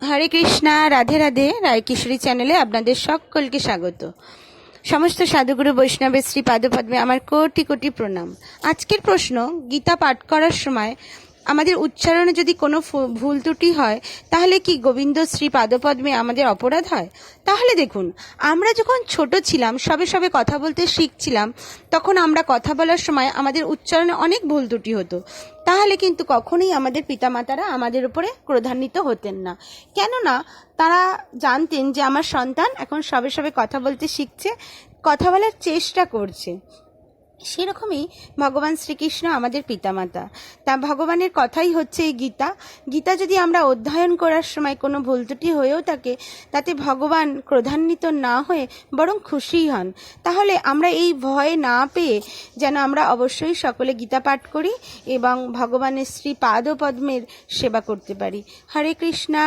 হরে কৃষ্ণা, রাধে রাধে। রায়কিশোরী চ্যানেলে আপনাদের সকলকে স্বাগত। সমস্ত সাধুগুরু বৈষ্ণবের শ্রী পাদপদ্মে আমার কোটি কোটি প্রণাম। আজকের প্রশ্ন, গীতা পাঠ করার সময় আমাদের উচ্চারণে যদি কোনো ভুল ত্রুটি হয় তাহলে কি গোবিন্দ শ্রী পাদপদ্মে আমাদের অপরাধ হয়? তাহলে দেখুন, আমরা যখন ছোট ছিলাম, সবে সবে কথা বলতে শিখছিলাম, তখন আমরা কথা বলার সময় আমাদের উচ্চারণে অনেক ভুল ত্রুটি হতো। তাহলে কিন্তু কখনোই আমাদের পিতামাতারা আমাদের উপরে ক্রোধান্বিত হতেন না, কেননা তারা জানতেন যে আমার সন্তান এখন সবে সবে কথা বলতে শিখছে, কথা বলার চেষ্টা করছে। সেরকমই ভগবান শ্রীকৃষ্ণ আমাদের পিতামাতা। তা ভগবানের কথাই হচ্ছে এই গীতা। গীতা যদি আমরা অধ্যয়ন করার সময় কোনো ভুল ত্রুটি হয়েও থাকে, তাতে ভগবান ক্রোধান্বিত না হয়ে বরং খুশিই হন। তাহলে আমরা এই ভয় না পেয়ে যেন আমরা অবশ্যই সকলে গীতা পাঠ করি এবং ভগবানের শ্রী পাদপদ্মের সেবা করতে পারি। হরে কৃষ্ণা।